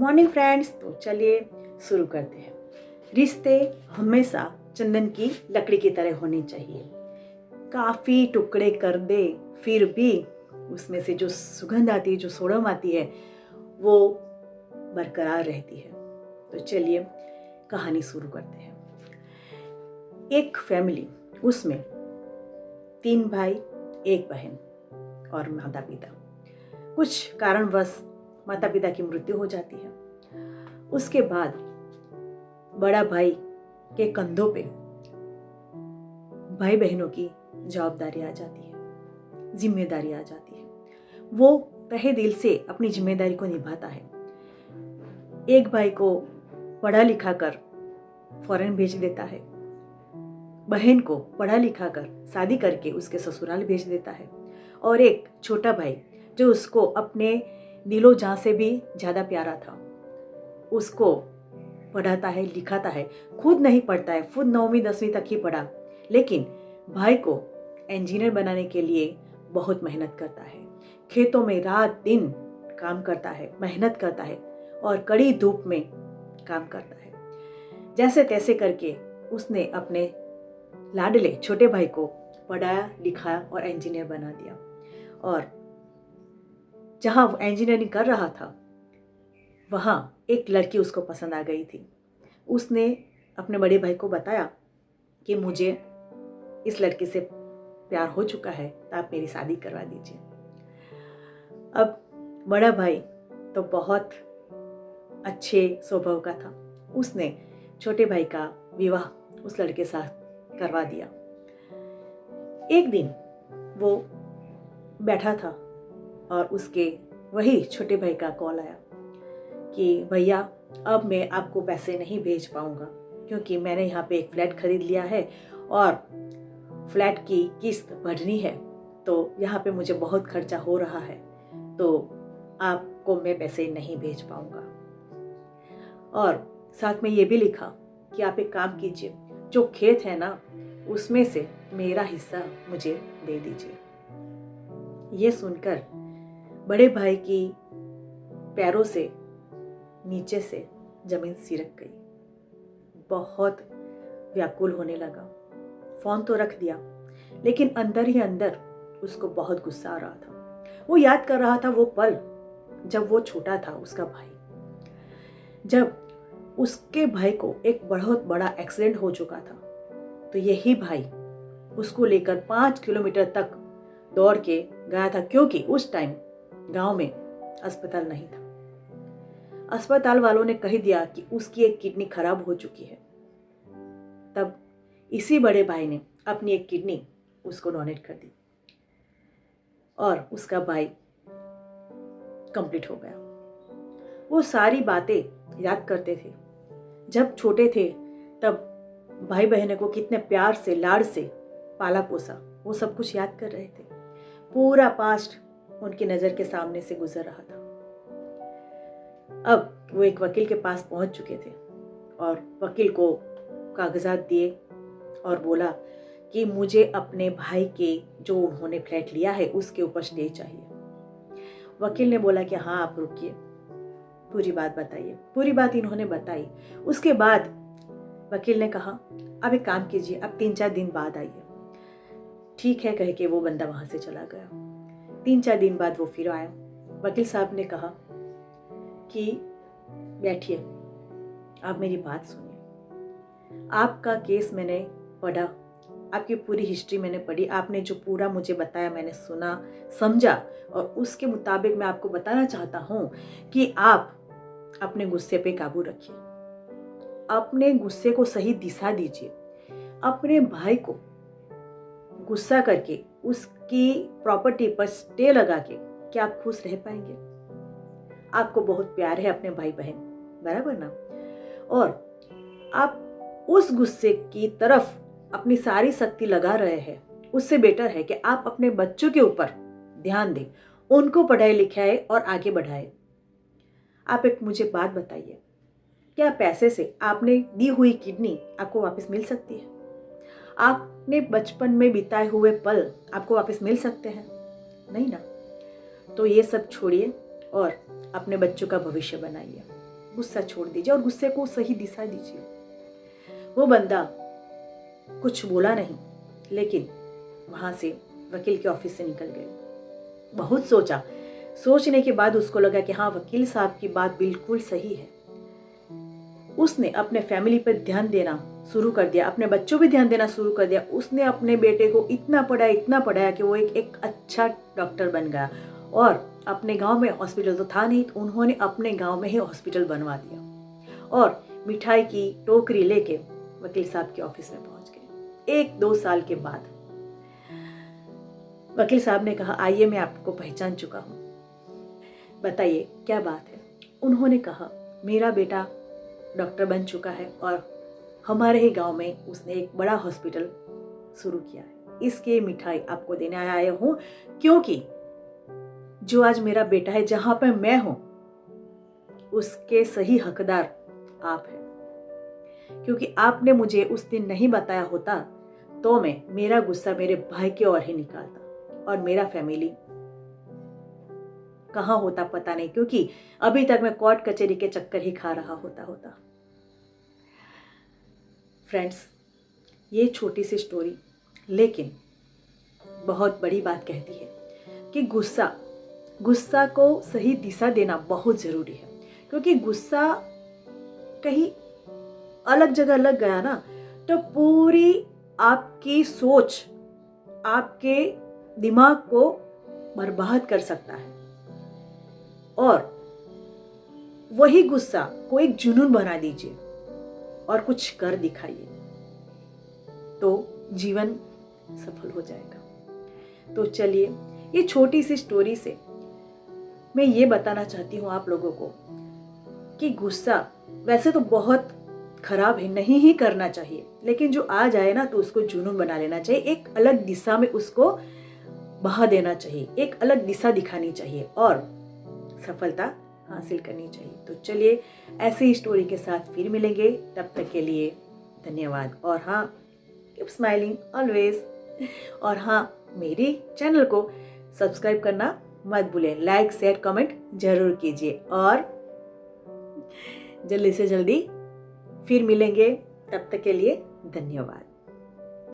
Morning friends. तो चलिए शुरू करते हैं। रिश्ते हमेशा चंदन की लकड़ी की तरह होनी चाहिए। काफ़ी टुकड़े कर दे फिर भी उसमें से जो सुगंध आती है, जो सोडम आती है, वो बरकरार रहती है। तो चलिए कहानी शुरू करते हैं। एक फैमिली, उसमें 3 भाई, 1 बहन और माता पिता। कुछ कारणवश माता पिता की मृत्यु हो जाती है। उसके बाद बड़ा भाई के कंधों पे भाई बहनों की जवाबदारी आ जाती है, जिम्मेदारी आ जाती है। वो तहे दिल से अपनी जिम्मेदारी को निभाता है। एक भाई को पढ़ा लिखा कर फॉरेन भेज देता है, बहन को पढ़ा लिखा कर शादी करके उसके ससुराल भेज देता है, और एक छोटा भाई जो उसको अपने दिलो जान से भी ज़्यादा प्यारा था, उसको पढ़ाता है, लिखाता है। खुद नहीं पढ़ता है, खुद 9वीं 10वीं तक ही पढ़ा, लेकिन भाई को इंजीनियर बनाने के लिए बहुत मेहनत करता है। खेतों में रात दिन काम करता है, मेहनत करता है और कड़ी धूप में काम करता है। जैसे तैसे करके उसने अपने लाडले छोटे भाई को पढ़ाया, लिखाया और इंजीनियर बना दिया। और जहाँ वो इंजीनियरिंग कर रहा था, वहाँ एक लड़की उसको पसंद आ गई थी। उसने अपने बड़े भाई को बताया कि मुझे इस लड़की से प्यार हो चुका है, तो आप मेरी शादी करवा दीजिए। अब बड़ा भाई तो बहुत अच्छे स्वभाव का था। उसने छोटे भाई का विवाह उस लड़के के साथ करवा दिया। एक दिन वो बैठा था और उसके वही छोटे भाई का कॉल आया कि भैया, अब मैं आपको पैसे नहीं भेज पाऊंगा क्योंकि मैंने यहाँ पे एक फ्लैट खरीद लिया है और फ्लैट की किस्त भरनी है, तो यहाँ पे मुझे बहुत खर्चा हो रहा है, तो आपको मैं पैसे नहीं भेज पाऊंगा। और साथ में ये भी लिखा कि आप एक काम कीजिए, जो खेत है ना, उसमें से मेरा हिस्सा मुझे दे दीजिए। ये सुनकर बड़े भाई की पैरों से नीचे से जमीन सिरक गई। बहुत व्याकुल होने लगा। फोन तो रख दिया, लेकिन अंदर ही अंदर उसको बहुत गुस्सा आ रहा था। वो याद कर रहा था वो पल जब वो छोटा था, उसका भाई, जब उसके भाई को एक बहुत बड़ा एक्सीडेंट हो चुका था, तो यही भाई उसको लेकर 5 किलोमीटर तक दौड़ के गया था, क्योंकि उस टाइम गांव में अस्पताल नहीं था। अस्पताल वालों ने कह दिया कि उसकी एक किडनी खराब हो चुकी है। तब इसी बड़े भाई ने अपनी एक किडनी उसको डोनेट कर दी और उसका भाई कंप्लीट हो गया। वो सारी बातें याद करते थे। जब छोटे थे तब भाई बहनों को कितने प्यार से, लाड़ से पाला पोसा, वो सब कुछ याद कर रहे थे। पूरा पास्ट उनकी नज़र के सामने से गुजर रहा था। अब वो एक वकील के पास पहुंच चुके थे और वकील को कागजात दिए और बोला कि मुझे अपने भाई के जो उन्होंने फ्लैट लिया है उसके ऊपर स्टे चाहिए। वकील ने बोला कि हाँ, आप रुकिए, पूरी बात बताइए। पूरी बात इन्होंने बताई। उसके बाद वकील ने कहा, अब एक काम कीजिए, अब 3-4 दिन बाद आइए। ठीक है कह के वो बंदा वहां से चला गया। 3-4 दिन बाद वो फिर आया। वकील साहब ने कहा कि बैठिए, आप मेरी बात सुनिए। आपका केस मैंने पढ़ा, आपकी पूरी हिस्ट्री मैंने पढ़ी, आपने जो पूरा मुझे बताया मैंने सुना, समझा, और उसके मुताबिक मैं आपको बताना चाहता हूँ कि आप अपने गुस्से पे काबू रखिए, अपने गुस्से को सही दिशा दीजिए। अपने भाई को गुस्सा करके उसकी प्रॉपर्टी पर स्टे लगा के क्या आप खुश रह पाएंगे? आपको बहुत प्यार है अपने भाई बहन, बराबर ना? और आप उस गुस्से की तरफ अपनी सारी शक्ति लगा रहे हैं, उससे बेटर है कि आप अपने बच्चों के ऊपर ध्यान दें, उनको पढ़ाई लिखाए और आगे बढ़ाए। आप एक मुझे बात बताइए, क्या पैसे से आपने दी हुई किडनी आपको वापस मिल सकती है? आपने बचपन में बिताए हुए पल आपको वापस मिल सकते हैं? नहीं ना। तो ये सब छोड़िए और अपने बच्चों का भविष्य बनाइए। गुस्सा छोड़ दीजिए और गुस्से को सही दिशा दीजिए। वो बंदा कुछ बोला नहीं, लेकिन वहां से वकील के ऑफिस से निकल गए। बहुत सोचा, सोचने के बाद उसको लगा कि हाँ, वकील साहब की बात बिल्कुल सही है। उसने अपने फैमिली पर ध्यान देना शुरू कर दिया, अपने बच्चों पे ध्यान देना शुरू कर दिया। उसने अपने बेटे को इतना पढ़ाया कि वो एक अच्छा डॉक्टर बन गया। और अपने गांव में हॉस्पिटल तो था नहीं, तो उन्होंने अपने गांव में ही हॉस्पिटल बनवा दिया और मिठाई की टोकरी लेके वकील साहब के ऑफिस में पहुंच गए। 1-2 साल के बाद वकील साहब ने कहा, आइए, मैं आपको पहचान चुका हूं, बताइए क्या बात है। उन्होंने कहा, मेरा बेटा डॉक्टर बन चुका है और हमारे ही गांव में उसने एक बड़ा हॉस्पिटल शुरू किया है। इसके मिठाई आपको देने आया हूं, क्योंकि जो आज मेरा बेटा है, जहां पर मैं हूं, उसके सही हकदार आप हैं। क्योंकि आपने मुझे उस दिन नहीं बताया होता तो मैं मेरा गुस्सा मेरे भाई की ओर ही निकालता और मेरा फैमिली कहाँ होता पता नहीं, क्योंकि अभी तक मैं कोर्ट कचहरी के चक्कर ही खा रहा होता। फ्रेंड्स, ये छोटी सी स्टोरी लेकिन बहुत बड़ी बात कहती है कि गुस्सा को सही दिशा देना बहुत ज़रूरी है। क्योंकि गुस्सा कहीं अलग जगह लग गया ना, तो पूरी आपकी सोच, आपके दिमाग को बर्बाद कर सकता है। और वही गुस्सा को एक जुनून बना दीजिए और कुछ कर दिखाइए, तो जीवन सफल हो जाएगा। तो चलिए, ये छोटी सी स्टोरी से मैं ये बताना चाहती हूँ आप लोगों को कि गुस्सा वैसे तो बहुत खराब है, नहीं ही करना चाहिए, लेकिन जो आ जाए ना तो उसको जुनून बना लेना चाहिए। एक अलग दिशा में उसको बहा देना चाहिए, एक अलग दिशा दिखानी चाहिए और सफलता हासिल करनी चाहिए। तो चलिए, ऐसी ही स्टोरी के साथ फिर मिलेंगे। तब तक के लिए धन्यवाद। और हाँ, कीप स्माइलिंग ऑलवेज। और हाँ, मेरी चैनल को सब्सक्राइब करना मत भूलें। लाइक, शेयर, कमेंट जरूर कीजिए और जल्दी से जल्दी फिर मिलेंगे। तब तक के लिए धन्यवाद।